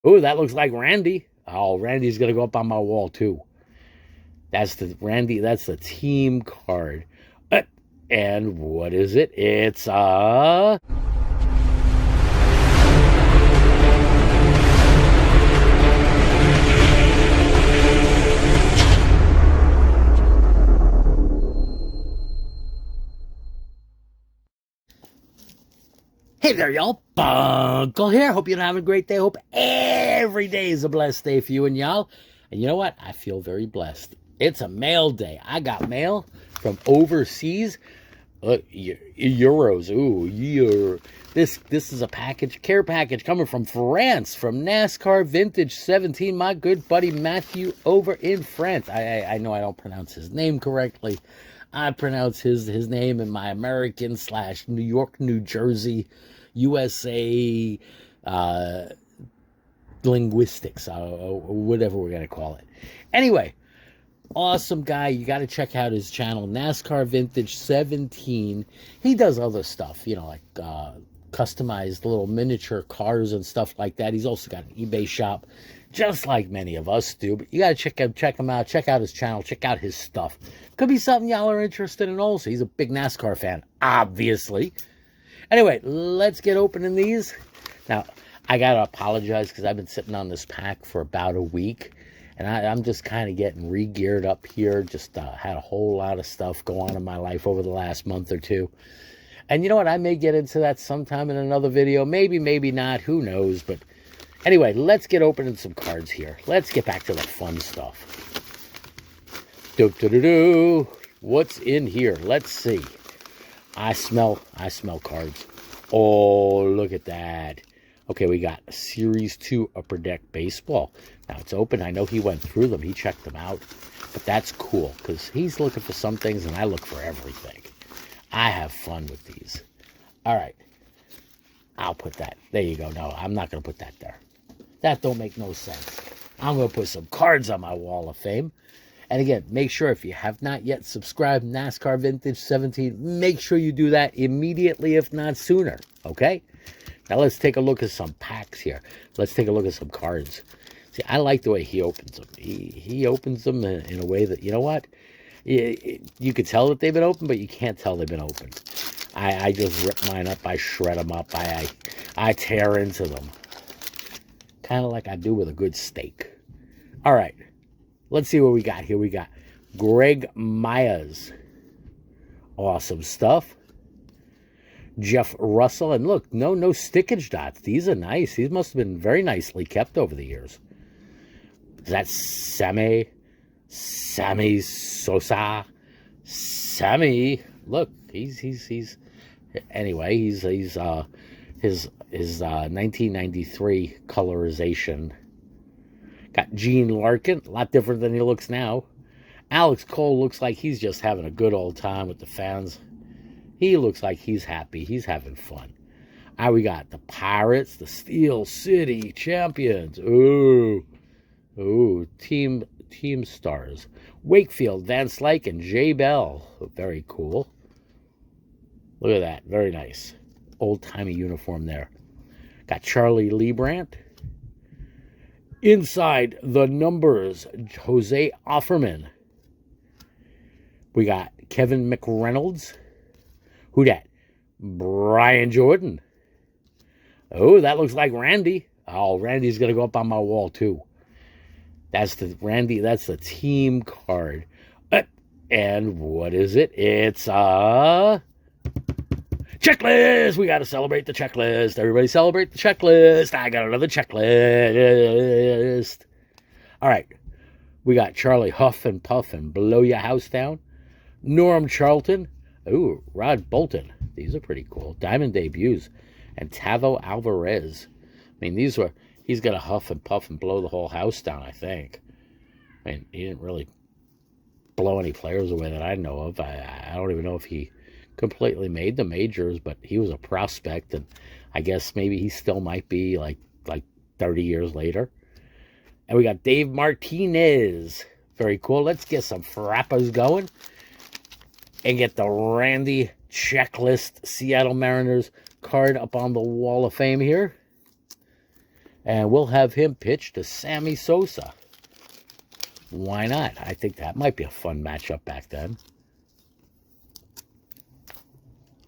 Oh, that looks like Randy. Oh, Randy's gonna go up on my wall too. That's the Randy. That's the team card. Uh, and what is it? It's Hey there, y'all. Bunkle here. Hope you're having a great day. Hope every day is a blessed day for you and y'all. And you know what? I feel very blessed. It's a mail day. I got mail from overseas. Look, euros. Ooh, euro. This is a care package coming from France, from NASCAR Vintage 17. My good buddy Matthew over in France. I know I don't pronounce his name correctly. I pronounce his name in my American / New York, New Jersey, USA linguistics, or whatever we're going to call it. Anyway, awesome guy. You got to check out his channel, NASCAR Vintage 17. He does other stuff, like customized little miniature cars and stuff like that. He's also got an eBay shop, just like many of us do. But you got to check him out. Check out his channel. Check out his stuff. Could be something y'all are interested in also. He's a big NASCAR fan, obviously. Anyway, let's get opening these. Now, I got to apologize because I've been sitting on this pack for about a week. And I'm just kind of getting re-geared up here. Just had a whole lot of stuff go on in my life over the last month or two. And you know what? I may get into that sometime in another video. Maybe, maybe not. Who knows? But anyway, let's get opening some cards here. Let's get back to the fun stuff. Do-do-do-do. What's in here? Let's see. I smell cards. Oh, look at that. Okay, we got a Series 2 Upper Deck Baseball. Now, it's open. I know he went through them. He checked them out. But that's cool, because he's looking for some things, and I look for everything. I have fun with these. All right. I'll put that. There you go. No, I'm not going to put that there. That don't make no sense. I'm going to put some cards on my wall of fame. And again, make sure if you have not yet subscribed, NASCAR Vintage 17, make sure you do that immediately, if not sooner. Okay? Now let's take a look at some packs here. Let's take a look at some cards. See, I like the way he opens them. He opens them in a way that, you know what? You could tell that they've been opened, but you can't tell they've been opened. I just rip mine up. I shred them up. I tear into them. Kind of like I do with a good steak. All right. Let's see what we got here. We got Greg Myers. Awesome stuff. Jeff Russell. And look, no stickage dots. These are nice. These must have been very nicely kept over the years. Is that Sammy Sosa? Sammy. Look, he's anyway, he's his 1993 colorization. Got Gene Larkin, a lot different than he looks now. Alex Cole looks like he's just having a good old time with the fans. He looks like he's happy. He's having fun. We got the Pirates, the Steel City Champions. Ooh, team stars. Wakefield, Van Slyke, and Jay Bell. Very cool. Look at that. Very nice. Old-timey uniform there. Got Charlie Liebrandt. Inside the numbers, Jose Offerman. We got Kevin McReynolds. Who that? Brian Jordan. Oh, that looks like Randy. Oh, Randy's going to go up on my wall, too. That's the Randy. That's the team card. And what is it? It's checklist. We got to celebrate the checklist. Everybody celebrate the checklist. I got another checklist. All right. We got Charlie Huff and Puff and Blow Your House Down. Norm Charlton. Ooh, Rod Bolton. These are pretty cool. Diamond debuts. And Tavo Alvarez. I mean, he's going to huff and puff and blow the whole house down, I think. I mean, he didn't really blow any players away that I know of. I don't even know if he completely made the majors, but he was a prospect, and I guess maybe he still might be like 30 years later. And we got Dave Martinez. Very cool. Let's get some frappas going and get the Randy Checklist Seattle Mariners card up on the Wall of Fame here. And we'll have him pitch to Sammy Sosa. Why not? I think that might be a fun matchup back then.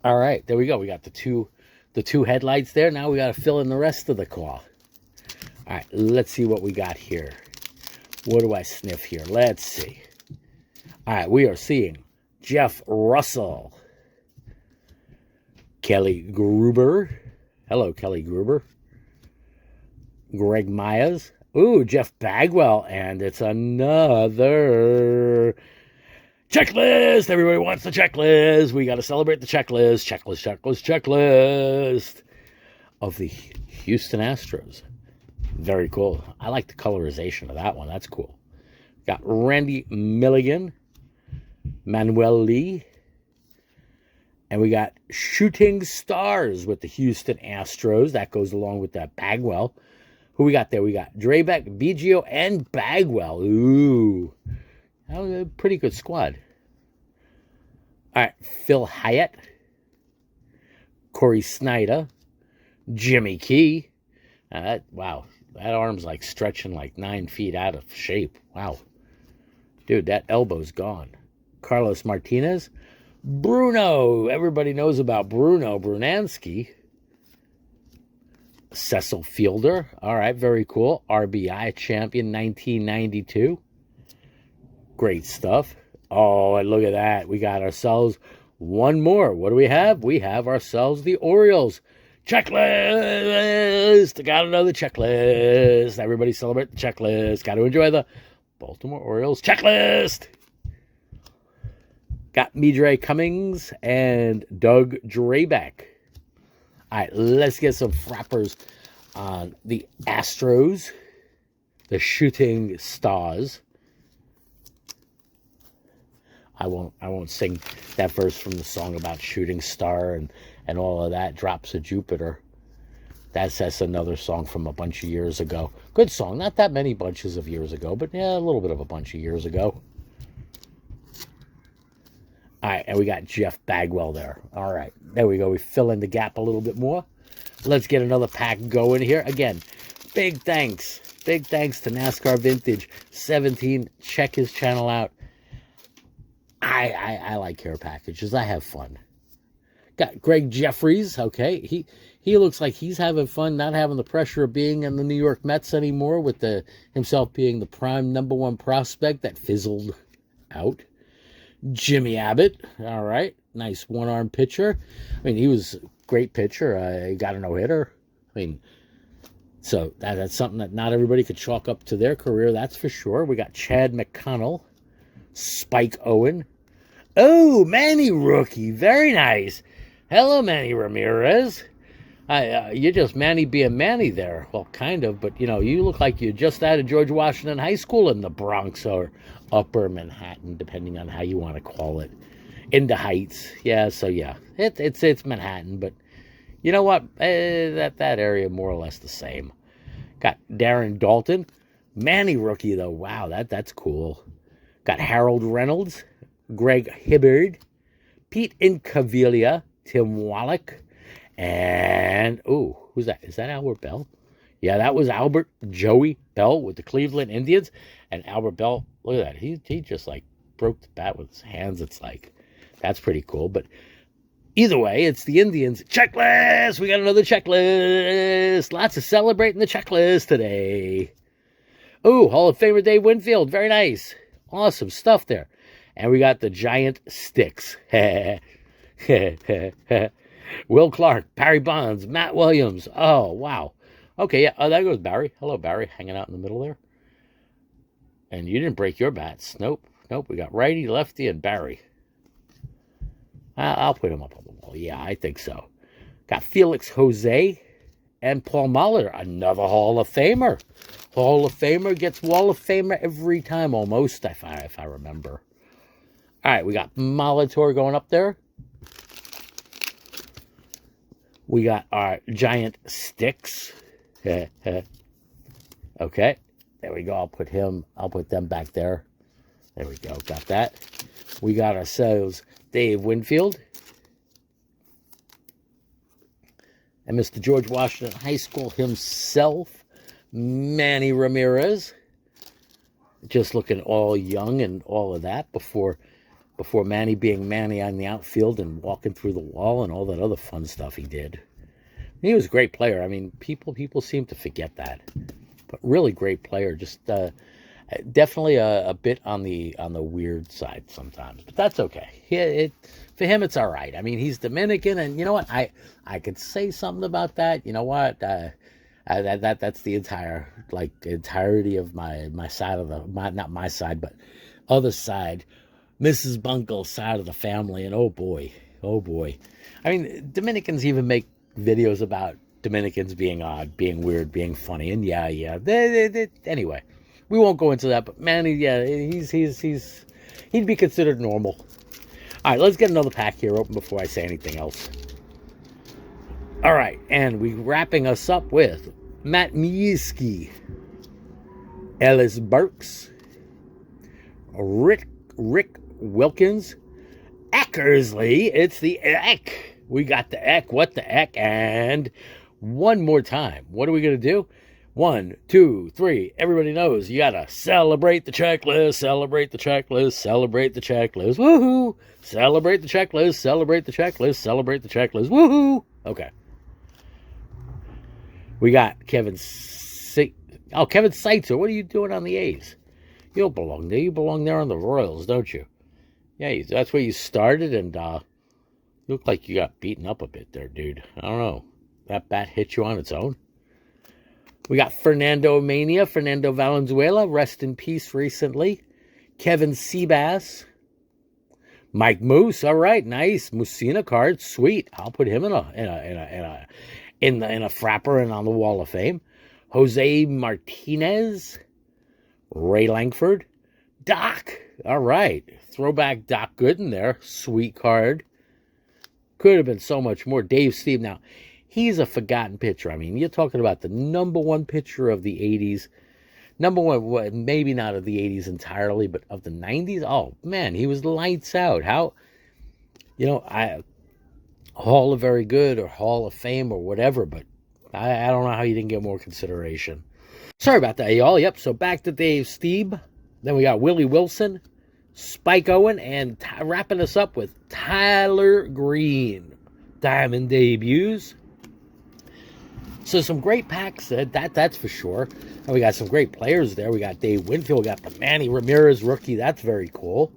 All right, there we go. We got the two headlights there. Now we got to fill in the rest of the car. All right, let's see what we got here. What do I sniff here? Let's see. All right, we are seeing Jeff Russell. Kelly Gruber. Hello, Kelly Gruber. Greg Myers. Ooh, Jeff Bagwell. And it's another checklist. Everybody wants the checklist. We got to celebrate the checklist. Checklist of the Houston Astros. Very cool. I like the colorization of that one. That's cool. Got Randy Milligan, Manuel Lee, and we got Shooting Stars with the Houston Astros. That goes along with that Bagwell. Who we got there? We got Drabek, Biggio, and Bagwell. Ooh. That was a pretty good squad. All right. Phil Hyatt, Corey Snyder, Jimmy Key. Wow. That arm's like stretching like 9 feet out of shape. Wow. Dude, that elbow's gone. Carlos Martinez. Bruno. Everybody knows about Bruno Brunansky. Cecil Fielder. All right, very cool. RBI champion 1992. Great stuff. Oh, and look at that. We got ourselves one more. What do we have? We have ourselves the Orioles. Checklist. Got another checklist. Everybody celebrate the checklist. Got to enjoy the Baltimore Orioles checklist. Got Midre Cummings and Doug Drabek. All right, let's get some frappers on the Astros, the Shooting Stars. I won't sing that verse from the song about Shooting Star and all of that. Drops of Jupiter. That's another song from a bunch of years ago. Good song. Not that many bunches of years ago, but yeah, a little bit of a bunch of years ago. All right, and we got Jeff Bagwell there. All right, there we go. We fill in the gap a little bit more. Let's get another pack going here. Again, big thanks. Big thanks to NASCAR Vintage 17. Check his channel out. I like care packages. I have fun. Got Greg Jeffries. Okay, he looks like he's having fun, not having the pressure of being in the New York Mets anymore, with himself being the prime #1 prospect that fizzled out. Jimmy Abbott. All right, nice one-arm pitcher. I mean, he was a great pitcher. He got a no-hitter. I mean, so that's something that not everybody could chalk up to their career, that's for sure. We got Chad McConnell, Spike Owen. Oh, Manny rookie. Very nice. Hello, Manny Ramirez. You're just Manny being Manny there. Well, kind of, but, you look like you're just out of George Washington High School in the Bronx or Upper Manhattan, depending on how you want to call it. In the Heights. Yeah, so yeah. It's Manhattan, but you know what? That area more or less the same. Got Darren Dalton. Manny rookie, though. Wow, that's cool. Got Harold Reynolds, Greg Hibbard, Pete Incaviglia, Tim Wallach, and, who's that? Is that Albert Bell? Yeah, that was Albert Joey Bell with the Cleveland Indians. And Albert Bell, look at that. He just, broke the bat with his hands. It's that's pretty cool. But either way, it's the Indians. Checklist! We got another checklist. Lots of celebrating the checklist today. Hall of Famer Dave Winfield. Very nice. Awesome stuff there. And we got the giant sticks. Will Clark, Barry Bonds, Matt Williams. Oh, wow. Okay, yeah. Oh, there goes Barry. Hello, Barry, hanging out in the middle there. And you didn't break your bats. Nope. We got righty, lefty, and Barry. I'll put him up on the wall. Yeah, I think so. Got Felix Jose and Paul Muller, another Hall of Famer. Hall of Famer gets Wall of Famer every time, almost, if I remember. All right, we got Molitor going up there. We got our giant sticks. Okay, there we go. I'll put them back there. There we go. Got that. We got ourselves Dave Winfield and Mr. George Washington High School himself, Manny Ramirez, just looking all young and all of that before Manny being Manny on the outfield and walking through the wall and all that other fun stuff he did. He was a great player. I mean, people seem to forget that, but really great player. Just definitely a bit on the weird side sometimes, but that's okay. For him, it's all right. I mean, he's Dominican, and you know what? I could say something about that. You know what? That's the entirety of my side of not my side, but other side, Mrs. Bunkle's side of the family. And oh boy. I mean, Dominicans even make videos about Dominicans being odd, being weird, being funny, and yeah. Anyway, we won't go into that. But man, he'd be considered normal. All right, let's get another pack here open before I say anything else. All right, and we're wrapping us up with Matt Miejski, Ellis Burks, Rick Wilkins, Eckersley. It's the Eck. We got the Eck. What the Eck? And one more time. What are we going to do? 1, 2, 3. Everybody knows you got to celebrate the checklist, celebrate the checklist, celebrate the checklist. Woohoo! Celebrate the checklist, celebrate the checklist, celebrate the checklist. Woohoo! Okay. We got Kevin Seitzer. What are you doing on the A's? You don't belong there. You belong there on the Royals, don't you? Yeah, that's where you started, and you look like you got beaten up a bit there, dude. I don't know. That bat hit you on its own. We got Fernando Valenzuela, rest in peace recently. Kevin Seabass. Mike Moose, all right, nice. Musina card, sweet. I'll put him in a frapper and on the Wall of Fame. Jose Martinez, Ray Langford, Doc, all right. Throwback Doc Gooden there, sweet card. Could have been so much more. Dave Steve, now, he's a forgotten pitcher. I mean, you're talking about the number one pitcher of the 80s. Number one, maybe not of the 80s entirely, but of the 90s. Oh, man, he was lights out. How, Hall of Very Good or Hall of Fame or whatever, but I don't know how you didn't get more consideration. Sorry about that, y'all. Yep, so back to Dave Stieb. Then we got Willie Wilson, Spike Owen, and wrapping us up with Tyler Green. Diamond debuts. So some great packs, that's for sure. And we got some great players there. We got Dave Winfield. We got the Manny Ramirez rookie. That's very cool.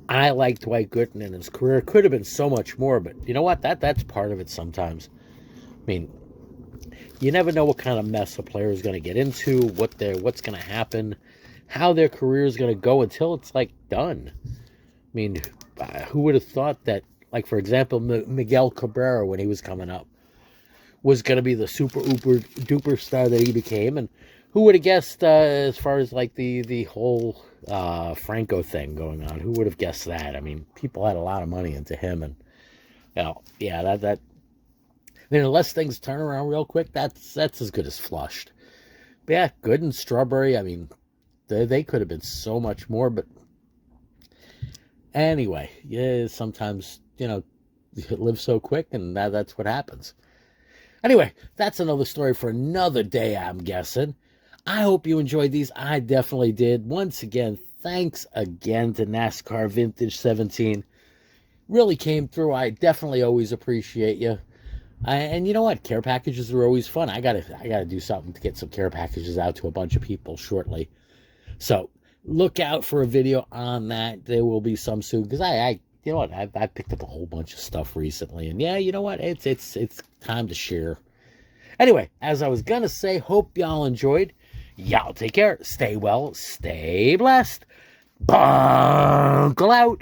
I like Dwight Gooden in his career. Could have been so much more, but you know what? That's part of it sometimes. I mean, you never know what kind of mess a player is going to get into, what's going to happen, how their career is going to go until it's done. I mean, who would have thought that, for example, Miguel Cabrera, when he was coming up, was going to be the super duper star that he became? And who would have guessed, as far as the whole Franco thing going on? Who would have guessed that? I mean, people had a lot of money into him, and that. I mean, unless things turn around real quick, that's as good as flushed. But yeah, Gooden, Strawberry. I mean, they could have been so much more. But anyway, yeah, sometimes you live so quick, and that's what happens. Anyway, that's another story for another day, I'm guessing. I hope you enjoyed these. I definitely did. Once again, thanks again to NASCAR Vintage 17. Really came through. I definitely always appreciate you. And you know what? Care packages are always fun. I gotta do something to get some care packages out to a bunch of people shortly. So look out for a video on that. There will be some soon, because I picked up a whole bunch of stuff recently, and yeah, you know what? It's time to share. Anyway, as I was gonna say, hope y'all enjoyed. Y'all take care. Stay well. Stay blessed. Bunkle out.